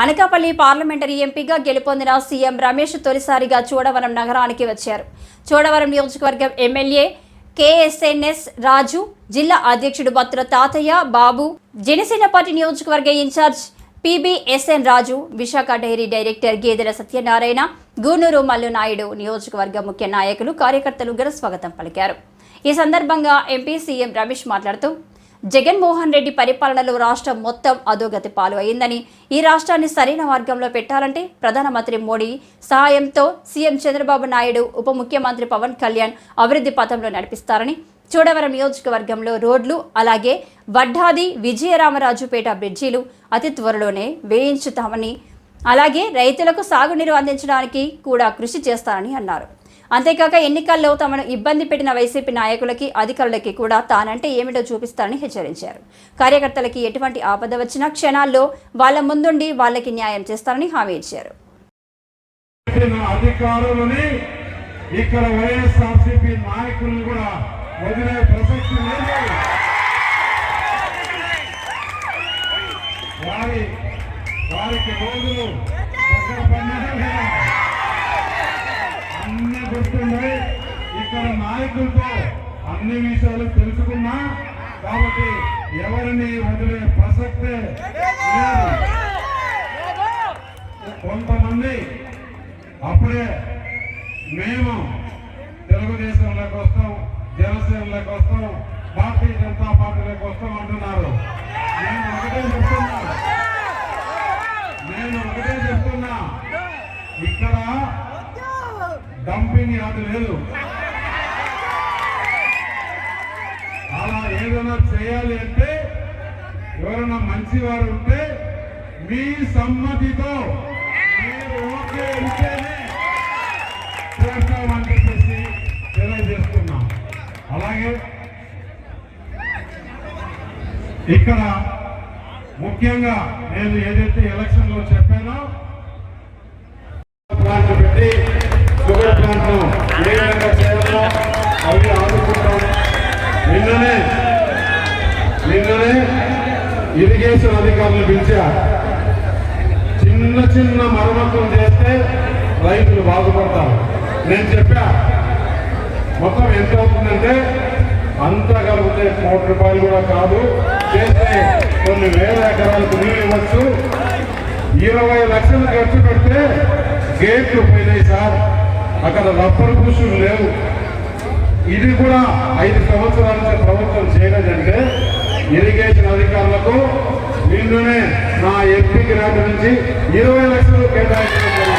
Anakapalli parliamentary ఎంపీగా గెలుపొందిన CM Ramesh తొలిసారిగా చోడవరం నగరానికి వచ్చారు. చోడవరం నియోజకవర్గం ఎమ్మెల్యే కేఎస్ఎన్ఎస్ రాజు, జిల్లా అధ్యక్షుడు బత్తుల తాతయ్య బాబు, జనసేనపార్టీ నియోజకవర్గ ఇన్ఛార్జ్ పీబీఎస్ఎన్ రాజు, విశాఖ డైరీ డైరెక్టర్ గేదెల సత్యనారాయణ, గూనూరు మల్లు నాయుడు, నియోజకవర్గ ముఖ్య నాయకులు, కార్యకర్తలు ఘన స్వాగతం పలికారు. ఈ సందర్భంగా ఎంపీ సీఎం రమేష్ మాట్లాడుతూ జగన్మోహన్ రెడ్డి పరిపాలనలో రాష్ట్రం మొత్తం అధోగతి పాలు అయిందని, ఈ రాష్ట్రాన్ని సరైన మార్గంలో పెట్టాలంటే ప్రధానమంత్రి మోడీ సహాయంతో సీఎం చంద్రబాబు నాయుడు, ఉప ముఖ్యమంత్రి పవన్ కళ్యాణ్ అభివృద్ధి పథంలో నడిపిస్తారని, చోడవరం నియోజకవర్గంలో రోడ్లు అలాగే వడ్డాది విజయరామరాజుపేట బ్రిడ్జీలు అతి త్వరలోనే వేయించుతామని, అలాగే రైతులకు సాగునీరు అందించడానికి కూడా కృషి చేస్తారని అన్నారు. అంతేకాక ఎన్నికల్లో తమను ఇబ్బంది పెట్టిన వైసీపీ నాయకులకి, అధికారులకి కూడా తానంటే ఏమిటో చూపిస్తారని హెచ్చరించారు. కార్యకర్తలకి ఎటువంటి ఆపద వచ్చినా క్షణాల్లో వాళ్ళ ముందుండి వాళ్ళకి న్యాయం చేస్తారని హామీ ఇచ్చారు. ఇక్కడ వైఎస్ఆర్సీపీ నాయకులను కూడా వదిలే ప్రసక్తి లేదు. వారికి రోజులు అన్ని గుర్తుండే ఇక్కడ నాయకులతో అన్ని విషయాలు తెలుసుకున్నా కాబట్టి ఎవరిని వదిలే ప్రసక్తే లేదు. కొంతమంది అప్పుడే మేము తెలుగుదేశంలోకి వస్తాం, జనసేనలోకి వస్తాం, భారతీయ జనతా పార్టీలోకి వస్తాం అంటున్నారు. నేను ఒకటే చెప్తున్నా ఇక్కడ డంపింగ్ యార్డు లేదు. అలా ఏదైనా చేయాలి అంటే ఎవరైనా మంచి వారు ఉంటే మీ సమ్మతితో మీరు ఓకే ఉంటేనే చేస్తామని చెప్పేసి తెలియజేస్తున్నాం. అలాగే ఇక్కడ ముఖ్యంగా నేను ఏదైతే ఎలక్షన్ లో చెప్పానో ప్లాంట్ పెట్టి షుగర్ ప్లాంట్ ను ఏ విధంగా చేయాలో అవి ఆదుకుంటాం. నిన్ననే ఇరిగేషన్ అధికారులు పిలిచా. చిన్న మరమ్మతులు చేస్తే రైతులు బాగుపడతారు. నేను చెప్పా మొత్తం ఎంత అవుతుందంటే అంత కలిపితే ₹1 కూడా కాదు, చేస్తే కొన్ని వేల ఎకరాలకు నీళ్ళు ఇవ్వచ్చు. 20 లక్షలు ఖర్చు పెడితే గేట్లు పోయినాయి సార్, అక్కడ రబ్బర్ పుషులు లేవు. ఇది కూడా 5 సంవత్సరాల నుంచి ప్రభుత్వం చేయలేదంటే ఇరిగేషన్ అధికారులకు నిన్ననే నా ఎంపీ గ్రాంట్ నుంచి 20 లక్షలు కేటాయించడం